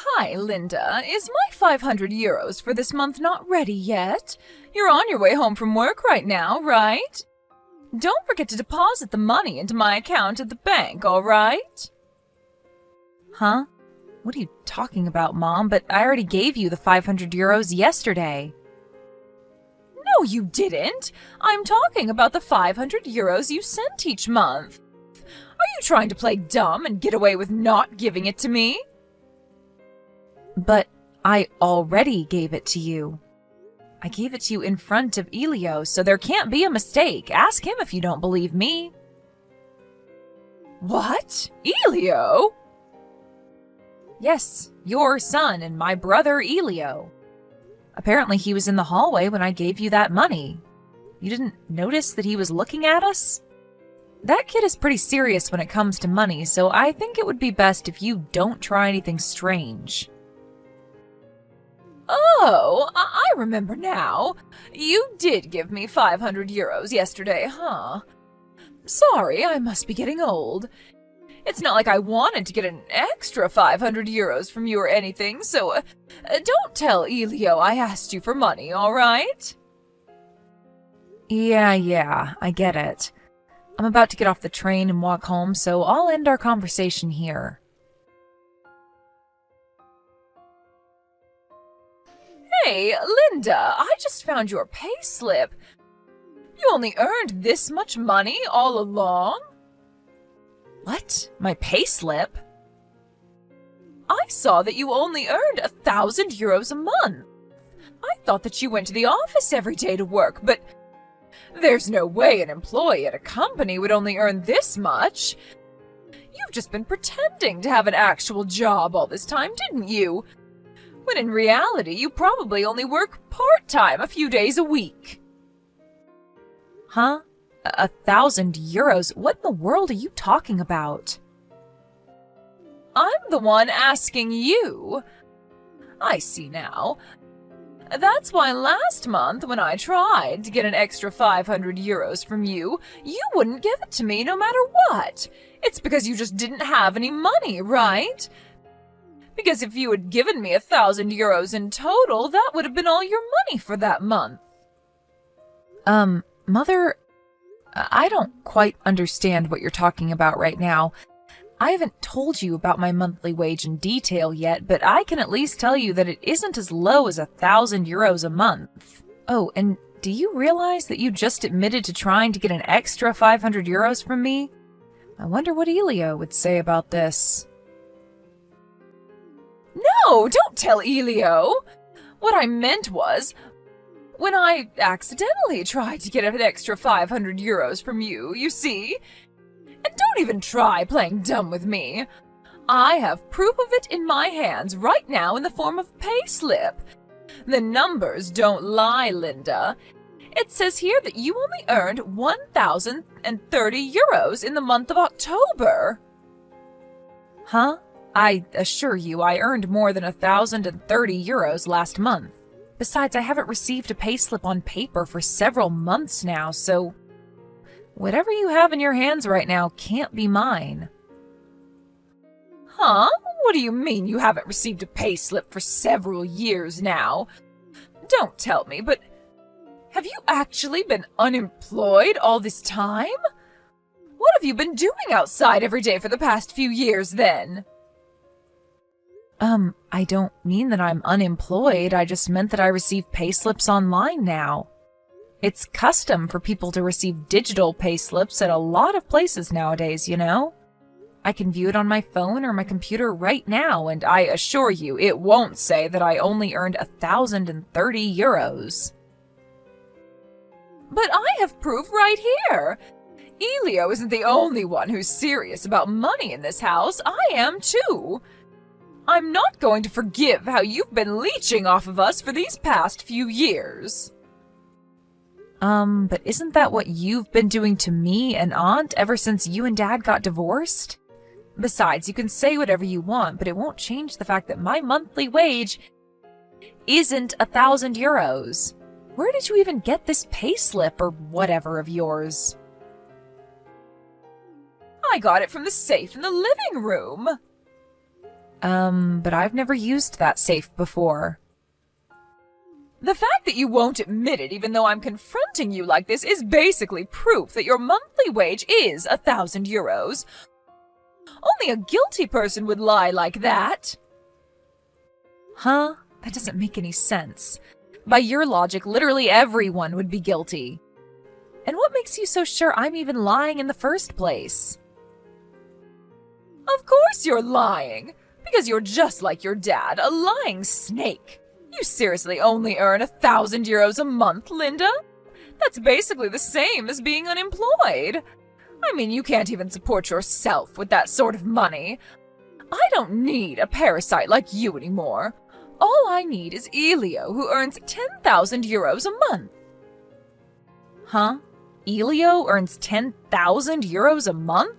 Hi, Linda. Is my 500 euros for this month not ready yet? You're on your way home from work right now, right? Don't forget to deposit the money into my account at the bank, all right? Huh? What are you talking about, Mom? But I already gave you the 500 euros yesterday. No, you didn't. I'm talking about the 500 euros you sent each month. Are you trying to play dumb and get away with not giving it to me? But I already gave it to you. I gave it to you in front of Elio, so there can't be a mistake. Ask him if you don't believe me. What? Elio? Yes, your son and my brother Elio. Apparently he was in the hallway when I gave you that money. You didn't notice that he was looking at us? That kid is pretty serious when it comes to money, so I think it would be best if you don't try anything strange. Oh, I remember now. You did give me 500 euros yesterday, huh? Sorry, I must be getting old. It's not like I wanted to get an extra 500 euros from you or anything, so don't tell Elio I asked you for money, all right? Yeah, I get it. I'm about to get off the train and walk home, so I'll end our conversation here. Hey, Linda, I just found your payslip. You only earned this much money all along? What? My payslip? I saw that you only earned 1,000 euros a month. I thought that you went to the office every day to work, but there's no way an employee at a company would only earn this much. You've just been pretending to have an actual job all this time, didn't you? When in reality, you probably only work part-time a few days a week. Huh? 1,000 euros? What in the world are you talking about? I'm the one asking you. I see now. That's why last month when I tried to get an extra 500 euros from you, you wouldn't give it to me no matter what. It's because you just didn't have any money, right? Because if you had given me 1,000 euros in total, that would have been all your money for that month. Mother, I don't quite understand what you're talking about right now. I haven't told you about my monthly wage in detail yet, but I can at least tell you that it isn't as low as 1,000 euros a month. Oh, and do you realize that you just admitted to trying to get an extra 500 euros from me? I wonder what Elio would say about this. No, don't tell Elio! What I meant was, when I accidentally tried to get an extra 500 euros from you, you see? And don't even try playing dumb with me. I have proof of it in my hands right now in the form of payslip. The numbers don't lie, Linda. It says here that you only earned 1,030 euros in the month of October. Huh? I assure you I earned more than 1,030 euros last month. Besides, I haven't received a payslip on paper for several months now, so whatever you have in your hands right now can't be mine. Huh? What do you mean you haven't received a payslip for several years now? Don't tell me, but have you actually been unemployed all this time? What have you been doing outside every day for the past few years then? I don't mean that I'm unemployed. I just meant that I receive payslips online now. It's custom for people to receive digital payslips at a lot of places nowadays, you know? I can view it on my phone or my computer right now, and I assure you it won't say that I only earned 1,030 euros. But I have proof right here. Elio isn't the only one who's serious about money in this house. I am too. I'm not going to forgive how you've been leeching off of us for these past few years. But isn't that what you've been doing to me and Aunt ever since you and Dad got divorced? Besides, you can say whatever you want, but it won't change the fact that my monthly wage isn't 1,000 euros. Where did you even get this payslip or whatever of yours? I got it from the safe in the living room. But I've never used that safe before. The fact that you won't admit it even though I'm confronting you like this is basically proof that your monthly wage is 1,000 euros. Only a guilty person would lie like that. Huh? That doesn't make any sense. By your logic, literally everyone would be guilty. And what makes you so sure I'm even lying in the first place? Of course you're lying, because you're just like your dad, a lying snake. You seriously only earn 1,000 euros a month, Linda? That's basically the same as being unemployed. I mean, you can't even support yourself with that sort of money. I don't need a parasite like you anymore. All I need is Elio, who earns 10,000 euros a month. Huh? Elio earns 10,000 euros a month?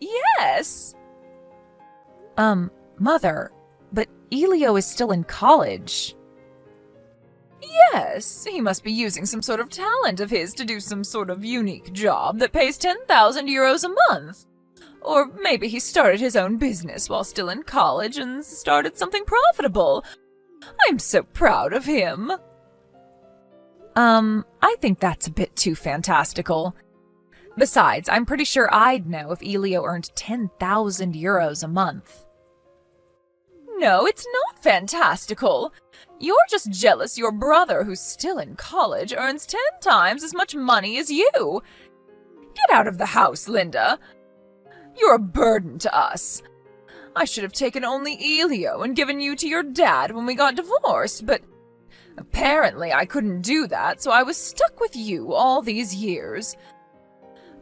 Yes. Mother, but Elio is still in college. Yes, he must be using some sort of talent of his to do some sort of unique job that pays 10,000 euros a month. Or maybe he started his own business while still in college and started something profitable. I'm so proud of him. I think that's a bit too fantastical. Besides, I'm pretty sure I'd know if Elio earned 10,000 euros a month. No, it's not fantastical. You're just jealous your brother, who's still in college, earns 10 times as much money as you. Get out of the house, Linda. You're a burden to us. I should have taken only Elio and given you to your dad when we got divorced, but apparently I couldn't do that, so I was stuck with you all these years.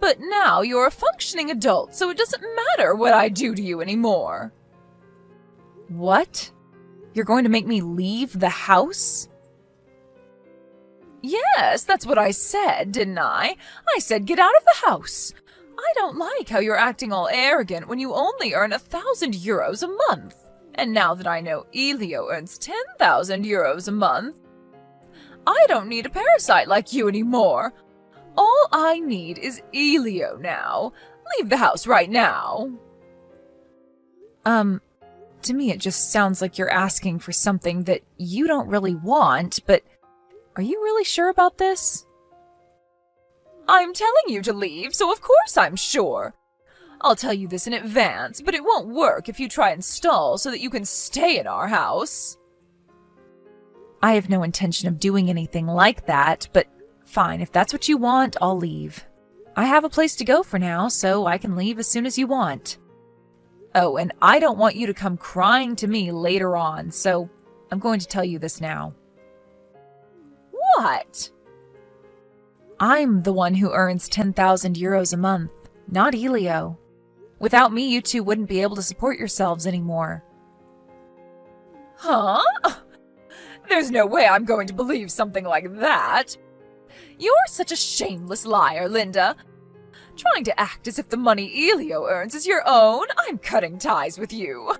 But now you're a functioning adult, so it doesn't matter what I do to you anymore. What? You're going to make me leave the house? Yes, that's what I said, didn't I? I said get out of the house. I don't like how you're acting all arrogant when you only earn 1,000 euros a month. And now that I know Elio earns 10,000 euros a month, I don't need a parasite like you anymore. All I need is Elio now. Leave the house right now. To me it just sounds like you're asking for something that you don't really want, but are you really sure about this? I'm telling you to leave, so of course I'm sure. I'll tell you this in advance, but it won't work if you try and stall so that you can stay in our house. I have no intention of doing anything like that, but fine, if that's what you want, I'll leave. I have a place to go for now, so I can leave as soon as you want. Oh, and I don't want you to come crying to me later on, so I'm going to tell you this now. What? I'm the one who earns 10,000 euros a month, not Elio. Without me, you two wouldn't be able to support yourselves anymore. Huh? There's no way I'm going to believe something like that. You're such a shameless liar, Linda. Trying to act as if the money Elio earns is your own? I'm cutting ties with you.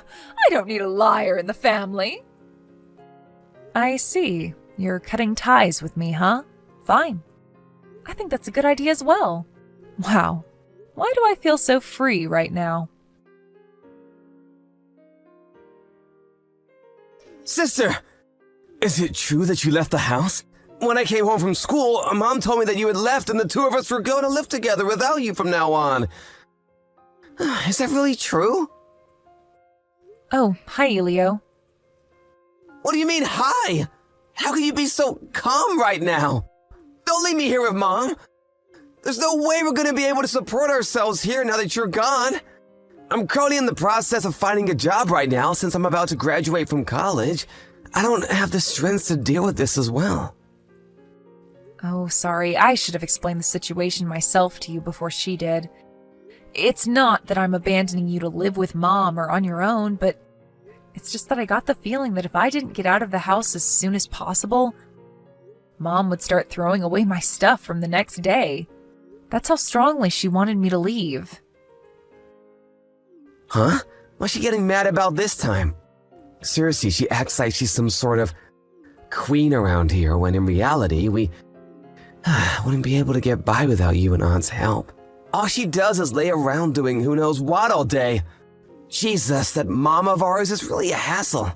I don't need a liar in the family. I see. You're cutting ties with me, huh? Fine. I think that's a good idea as well. Wow. Why do I feel so free right now? Sister! Is it true that you left the house? When I came home from school, Mom told me that you had left and the two of us were going to live together without you from now on. Is that really true? Oh, hi, Elio. What do you mean, hi? How can you be so calm right now? Don't leave me here with Mom. There's no way we're going to be able to support ourselves here now that you're gone. I'm currently in the process of finding a job right now since I'm about to graduate from college. I don't have the strength to deal with this as well. Oh, sorry. I should have explained the situation myself to you before she did. It's not that I'm abandoning you to live with Mom or on your own, but it's just that I got the feeling that if I didn't get out of the house as soon as possible, Mom would start throwing away my stuff from the next day. That's how strongly she wanted me to leave. Huh? What's she getting mad about this time? Seriously, she acts like she's some sort of queen around here, when in reality, we wouldn't be able to get by without you and Aunt's help. All she does is lay around doing who knows what all day. Jesus, that mom of ours is really a hassle.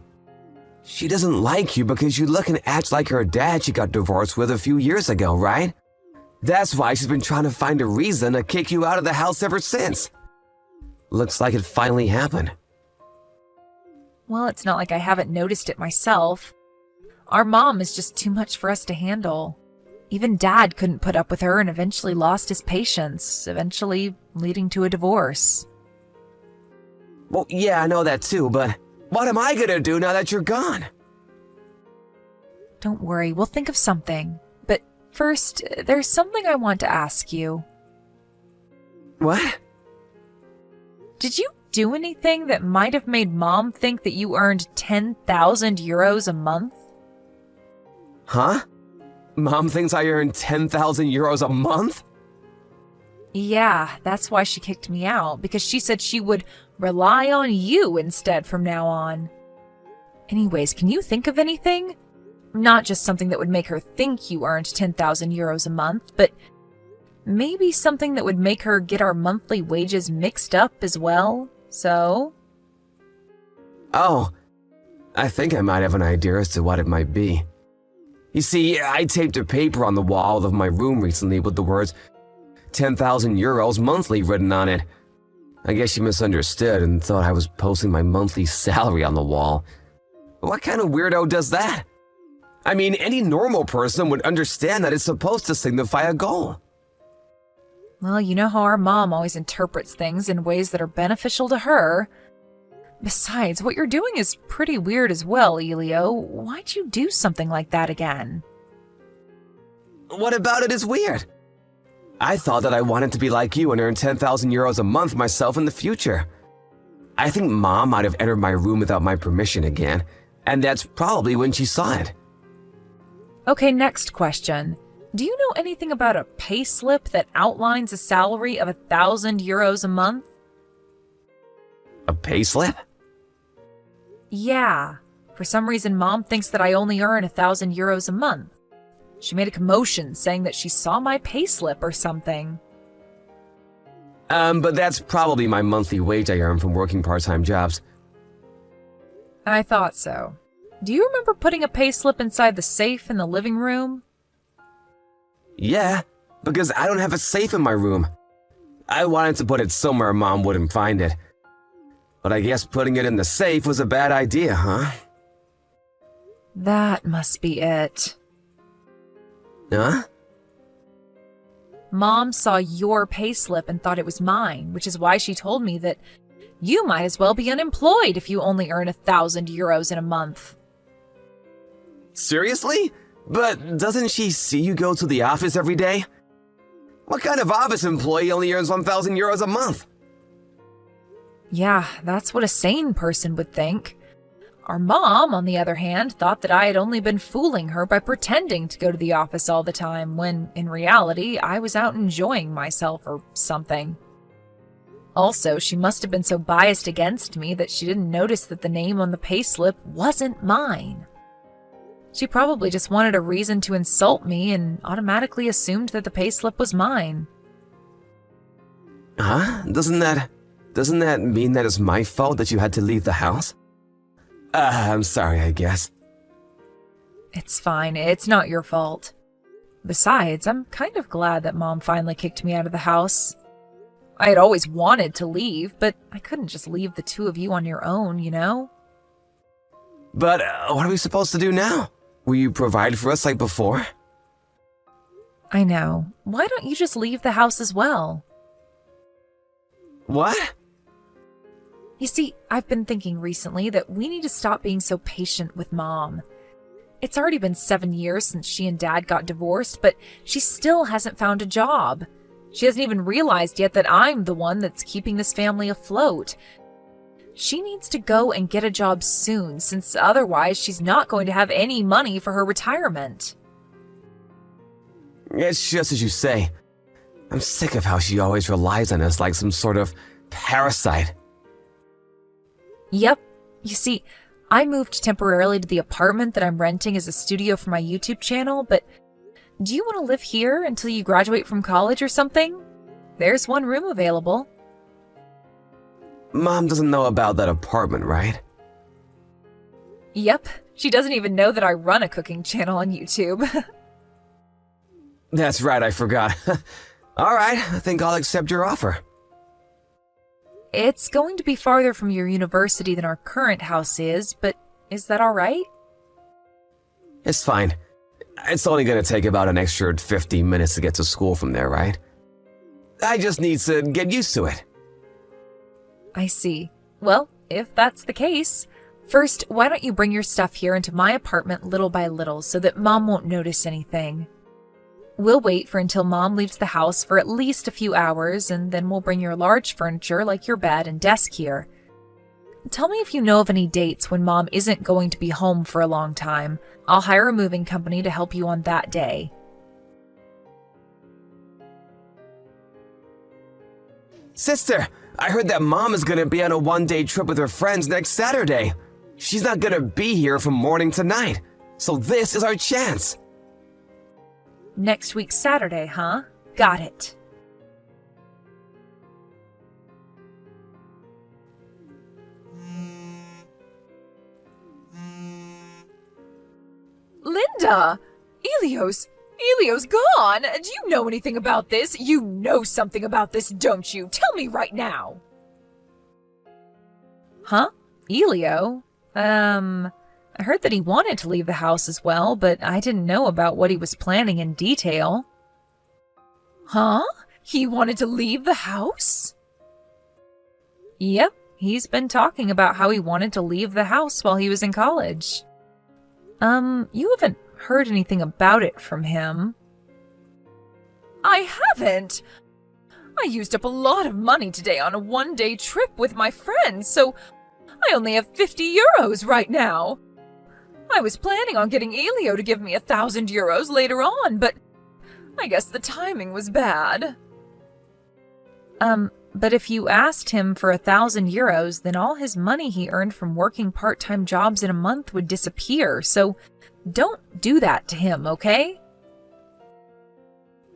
She doesn't like you because you look and act like her dad she got divorced with a few years ago, right? That's why she's been trying to find a reason to kick you out of the house ever since. Looks like it finally happened. Well, it's not like I haven't noticed it myself. Our mom is just too much for us to handle. Even Dad couldn't put up with her and eventually lost his patience, eventually leading to a divorce. Well, yeah, I know that too, but what am I gonna do now that you're gone? Don't worry, we'll think of something. But first, there's something I want to ask you. What? Did you do anything that might have made Mom think that you earned 10,000 euros a month? Huh? Mom thinks I earn 10,000 euros a month? Yeah, that's why she kicked me out, because she said she would rely on you instead from now on. Anyways, can you think of anything? Not just something that would make her think you earned 10,000 euros a month, but maybe something that would make her get our monthly wages mixed up as well, so? Oh, I think I might have an idea as to what it might be. You see, I taped a paper on the wall of my room recently with the words 10,000 euros monthly written on it. I guess she misunderstood and thought I was posting my monthly salary on the wall. What kind of weirdo does that? I mean, any normal person would understand that it's supposed to signify a goal. Well, you know how our mom always interprets things in ways that are beneficial to her. Besides, what you're doing is pretty weird as well, Elio. Why'd you do something like that again? What about it is weird? I thought that I wanted to be like you and earn 10,000 euros a month myself in the future. I think Mom might have entered my room without my permission again, and that's probably when she saw it. Okay, next question. Do you know anything about a pay slip that outlines a salary of 1,000 euros a month? A payslip? Yeah. For some reason, Mom thinks that I only earn 1,000 euros a month. She made a commotion saying that she saw my payslip or something. But that's probably my monthly wage I earn from working part-time jobs. I thought so. Do you remember putting a payslip inside the safe in the living room? Yeah, because I don't have a safe in my room. I wanted to put it somewhere Mom wouldn't find it. But I guess putting it in the safe was a bad idea, huh? That must be it. Huh? Mom saw your payslip and thought it was mine, which is why she told me that you might as well be unemployed if you only earn 1,000 euros in a month. Seriously? But doesn't she see you go to the office every day? What kind of office employee only earns 1,000 euros a month? Yeah, that's what a sane person would think. Our mom, on the other hand, thought that I had only been fooling her by pretending to go to the office all the time, when, in reality, I was out enjoying myself or something. Also, she must have been so biased against me that she didn't notice that the name on the payslip wasn't mine. She probably just wanted a reason to insult me and automatically assumed that the payslip was mine. Huh? Doesn't that mean that it's my fault that you had to leave the house? I'm sorry, I guess. It's fine. It's not your fault. Besides, I'm kind of glad that Mom finally kicked me out of the house. I had always wanted to leave, but I couldn't just leave the two of you on your own, you know? But what are we supposed to do now? Will you provide for us like before? I know. Why don't you just leave the house as well? What? You see, I've been thinking recently that we need to stop being so patient with Mom. It's already been 7 years since she and Dad got divorced, but she still hasn't found a job. She hasn't even realized yet that I'm the one that's keeping this family afloat. She needs to go and get a job soon, since otherwise she's not going to have any money for her retirement. It's just as you say. I'm sick of how she always relies on us like some sort of parasite. Yep. You see, I moved temporarily to the apartment that I'm renting as a studio for my YouTube channel, but do you want to live here until you graduate from college or something? There's one room available. Mom doesn't know about that apartment, right? Yep, she doesn't even know that I run a cooking channel on YouTube. That's right, I forgot. Alright, I think I'll accept your offer. It's going to be farther from your university than our current house is, but is that alright? It's fine. It's only gonna take about an extra 15 minutes to get to school from there, right? I just need to get used to it. I see. Well, if that's the case, first, why don't you bring your stuff here into my apartment little by little so that Mom won't notice anything? We'll wait for until Mom leaves the house for at least a few hours, and then we'll bring your large furniture like your bed and desk here. Tell me if you know of any dates when Mom isn't going to be home for a long time. I'll hire a moving company to help you on that day. Sister, I heard that Mom is gonna be on a one-day trip with her friends next Saturday. She's not gonna be here from morning to night, so this is our chance. Next week Saturday, huh? Got it. Linda! Elio's gone! Do you know anything about this? You know something about this, don't you? Tell me right now! Huh? Elio? I heard that he wanted to leave the house as well, but I didn't know about what he was planning in detail. Huh? He wanted to leave the house? Yep, he's been talking about how he wanted to leave the house while he was in college. You haven't heard anything about it from him. I haven't! I used up a lot of money today on a one-day trip with my friends, so I only have 50 euros right now. I was planning on getting Elio to give me 1,000 euros later on, but I guess the timing was bad. But if you asked him for 1,000 euros, then all his money he earned from working part-time jobs in a month would disappear, so don't do that to him, okay?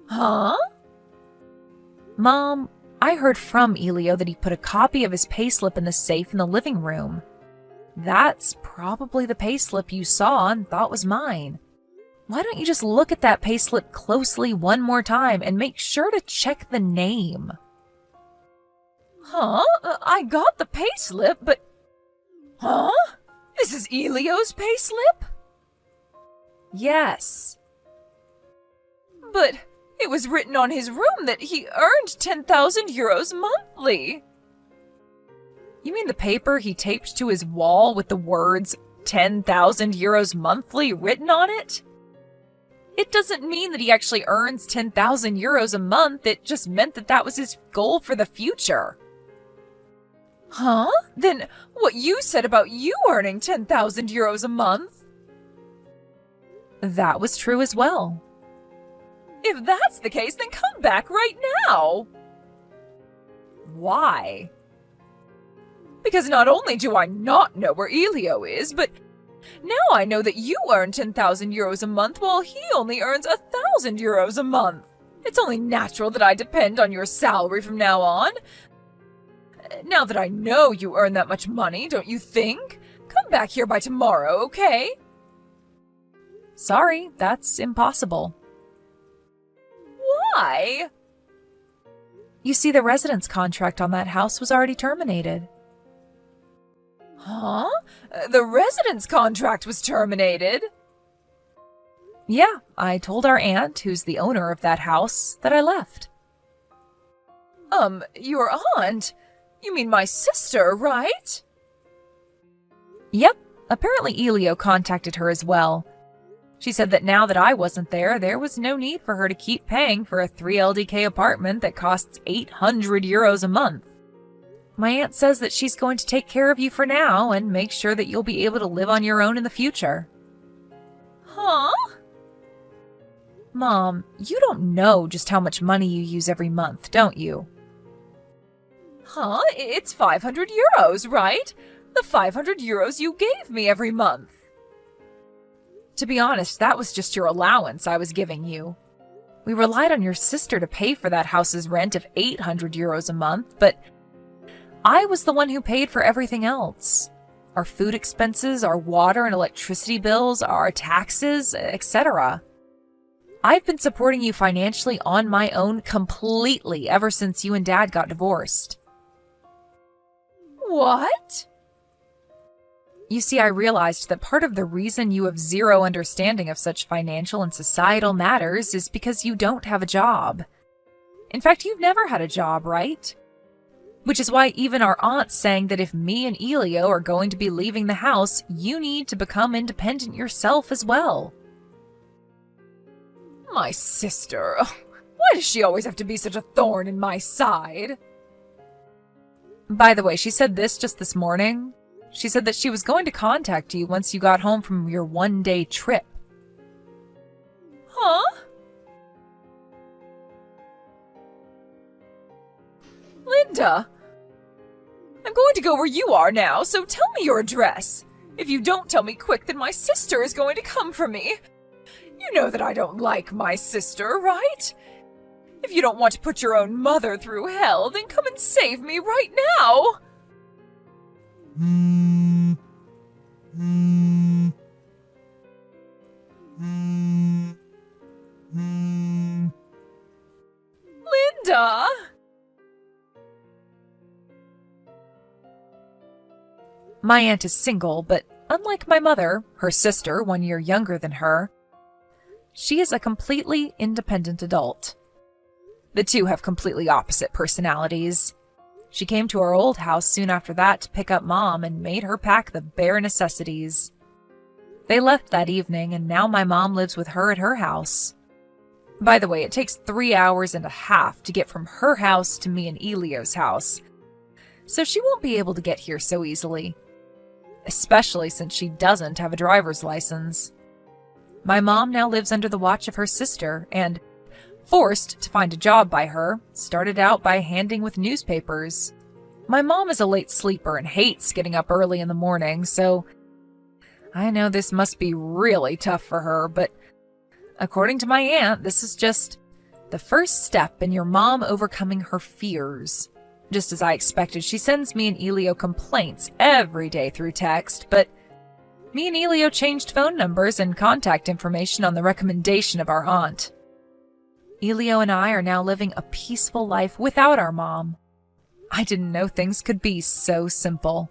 Huh? Mom, I heard from Elio that he put a copy of his payslip in the safe in the living room. That's probably the payslip you saw and thought was mine. Why don't you just look at that payslip closely one more time and make sure to check the name? Huh? I got the payslip, but... Huh? This is Elio's payslip? Yes. But it was written on his room that he earned 10,000 euros monthly. You mean the paper he taped to his wall with the words 10,000 euros monthly written on it? It doesn't mean that he actually earns 10,000 euros a month, it just meant that that was his goal for the future. Huh? Then what you said about you earning 10,000 euros a month? That was true as well. If that's the case, then come back right now. Why? Because not only do I not know where Elio is, but now I know that you earn 10,000 euros a month while he only earns 1,000 euros a month. It's only natural that I depend on your salary from now on. Now that I know you earn that much money, don't you think? Come back here by tomorrow, okay? Sorry, that's impossible. Why? You see, the residence contract on that house was already terminated. Huh? The residence contract was terminated? Yeah, I told our aunt, who's the owner of that house, that I left. Your aunt? You mean my sister, right? Yep, apparently Elio contacted her as well. She said that now that I wasn't there, there was no need for her to keep paying for a 3 LDK apartment that costs 800 euros a month. My aunt says that she's going to take care of you for now and make sure that you'll be able to live on your own in the future. Huh? Mom, you don't know just how much money you use every month, don't you? Huh? It's 500 euros, right? The 500 euros you gave me every month. To be honest, that was just your allowance I was giving you. We relied on your sister to pay for that house's rent of 800 euros a month, but I was the one who paid for everything else. Our food expenses, our water and electricity bills, our taxes, etc. I've been supporting you financially on my own completely ever since you and Dad got divorced. What? You see, I realized that part of the reason you have zero understanding of such financial and societal matters is because you don't have a job. In fact, you've never had a job, right? Which is why even our aunt's saying that if me and Elio are going to be leaving the house, you need to become independent yourself as well. My sister. Why does she always have to be such a thorn in my side? By the way, she said this just this morning. She said that she was going to contact you once you got home from your one-day trip. Huh? Linda! I'm going to go where you are now, so tell me your address. If you don't tell me quick, then my sister is going to come for me. You know that I don't like my sister, right? If you don't want to put your own mother through hell, then come and save me right now! Linda! My aunt is single, but unlike my mother, her sister, 1 year younger than her, she is a completely independent adult. The two have completely opposite personalities. She came to our old house soon after that to pick up Mom and made her pack the bare necessities. They left that evening, and now my mom lives with her at her house. By the way, it takes 3 hours and a half to get from her house to me and Elio's house, so she won't be able to get here so easily, especially since she doesn't have a driver's license. My mom now lives under the watch of her sister and, forced to find a job by her, started out by handing with newspapers. My mom is a late sleeper and hates getting up early in the morning, so I know this must be really tough for her, but according to my aunt, this is just the first step in your mom overcoming her fears. Just as I expected, she sends me and Elio complaints every day through text, but me and Elio changed phone numbers and contact information on the recommendation of our aunt. Elio and I are now living a peaceful life without our mom. I didn't know things could be so simple.